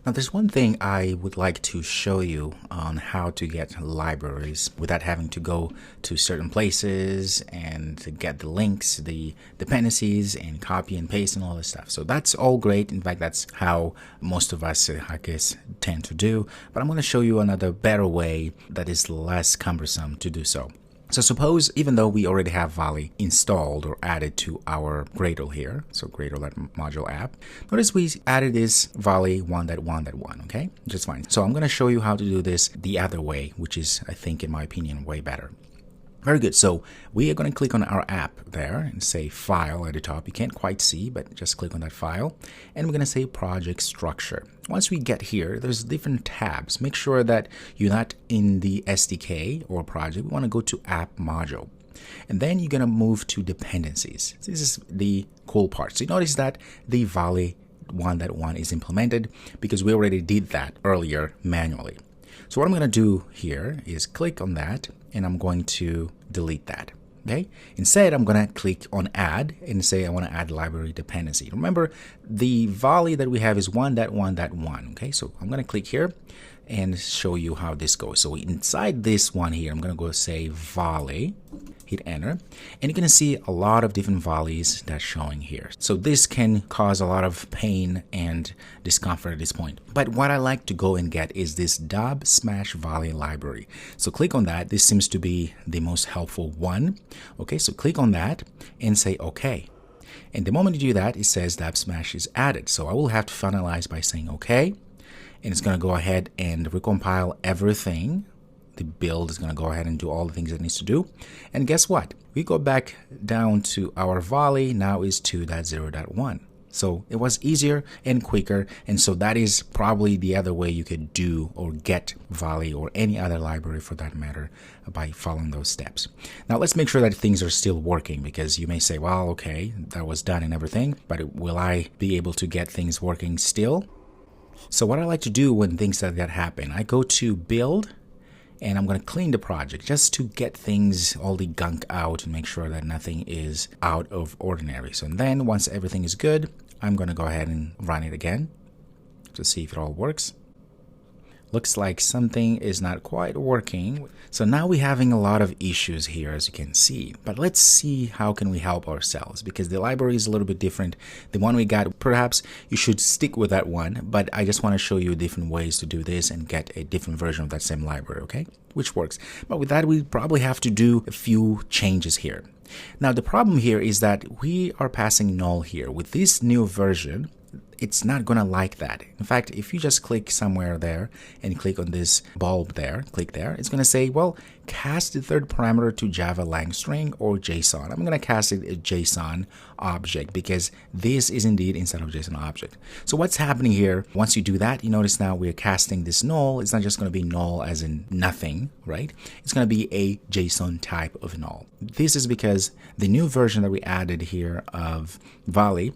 Now, there's one thing I would like to show you on how to get libraries without having to go to certain places and to get the links, the dependencies, and copy and paste and all this stuff. So that's all great. In fact, that's how most of us hackers tend to do. But I'm going to show you another better way that is less cumbersome to do so. So suppose, even though we already have Volley installed or added to our Gradle here, so Gradle.module app, notice we added this Volley 1.1.1, okay? Just fine. So I'm going to show you how to do this the other way, which is, I think, in my opinion, way better. Very good. So we are going to click on our app there and say File at the top. You can't quite see, but just click on that file. And we're going to say Project Structure. Once we get here, there's different tabs. Make sure that you're not in the SDK or project. We want to go to App Module. And then you're going to move to Dependencies. So this is the cool part. So you notice that the Volley 1.1 is implemented because we already did that earlier manually. So what I'm going to do here is click on that, and I'm going to delete that. Okay. Instead, I'm going to click on Add and say I want to add library dependency. Remember, the Volley that we have is 1.1.1. Okay. So I'm going to click here and show you how this goes. So inside this one here, I'm going to go say Volley, hit enter, and you're going to see a lot of different volleys that's showing here. So this can cause a lot of pain and discomfort at this point. But what I like to go and get is this dub smash volley library. So click on that. This seems to be the most helpful one. Okay, so click on that and say okay. And the moment you do that, it says dub smash is added. So I will have to finalize by saying okay. And it's going to go ahead and recompile everything. The build is going to go ahead and do all the things it needs to do. And guess what? We go back down to our Volley. Now is 2.0.1. So it was easier and quicker. And so that is probably the other way you could do or get Volley or any other library for that matter by following those steps. Now let's make sure that things are still working, because you may say, well, okay, that was done and everything, but will I be able to get things working still? So what I like to do when things like that happen, I go to Build, and I'm going to clean the project just to get things, all the gunk out, and make sure that nothing is out of ordinary. So then once everything is good, I'm going to go ahead and run it again to see if it all works. Looks like something is not quite working. So now we're having a lot of issues here, as you can see. But let's see how can we help ourselves, because the library is a little bit different. The one we got, perhaps you should stick with that one, but I just want to show you different ways to do this and get a different version of that same library, okay? Which works. But with that, we probably have to do a few changes here. Now, the problem here is that we are passing null here. With this new version, it's not going to like that. In fact, if you just click somewhere there and click on this bulb there, click there, it's going to say, well, cast the third parameter to Java lang string or JSON. I'm going to cast it a JSON object because this is indeed inside of JSON object. So what's happening here, once you do that, you notice now we're casting this null. It's not just going to be null as in nothing, right? It's going to be a JSON type of null. This is because the new version that we added here of Volley,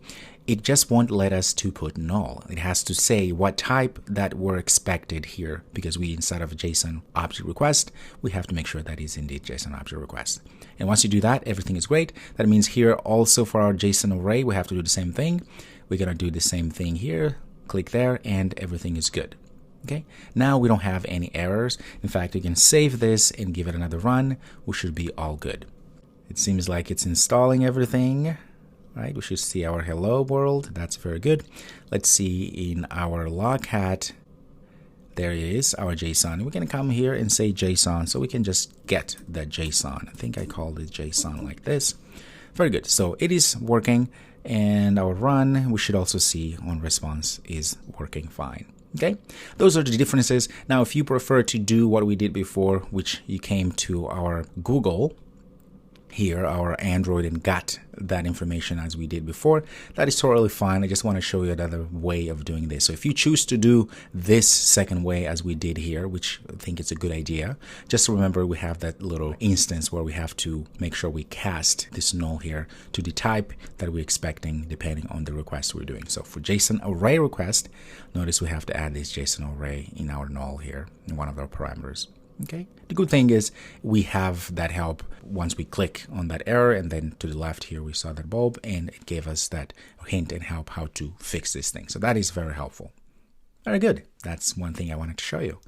it just won't let us to put null. It has to say what type that we're expected here, because we, inside of a JSON object request, we have to make sure that is indeed JSON object request. And once you do that, everything is great. That means here also for our JSON array, we have to do the same thing. We're going to do the same thing here. Click there and everything is good. Okay, now we don't have any errors. In fact, we can save this and give it another run. We should be all good. It seems like it's installing everything. Right, we should see our hello world. That's very good. Let's see in our logcat. There it is, our JSON. We're going to come here and say JSON, so we can just get that JSON. I think I called it JSON like this. Very good. So it is working, and our run, we should also see on response is working fine. Okay, those are the differences. Now, if you prefer to do what we did before, which you came to our Google here, our Android, and got that information as we did before, that is totally fine. I just want to show you another way of doing this. So if you choose to do this second way as we did here, which I think it's a good idea, just remember we have that little instance where we have to make sure we cast this null here to the type that we're expecting depending on the request we're doing. So for JSON array request, notice we have to add this JSON array in our null here in one of our parameters. Okay. The good thing is we have that help once we click on that error, and then to the left here we saw that bulb and it gave us that hint and help how to fix this thing. So that is very helpful. Very good. That's one thing I wanted to show you.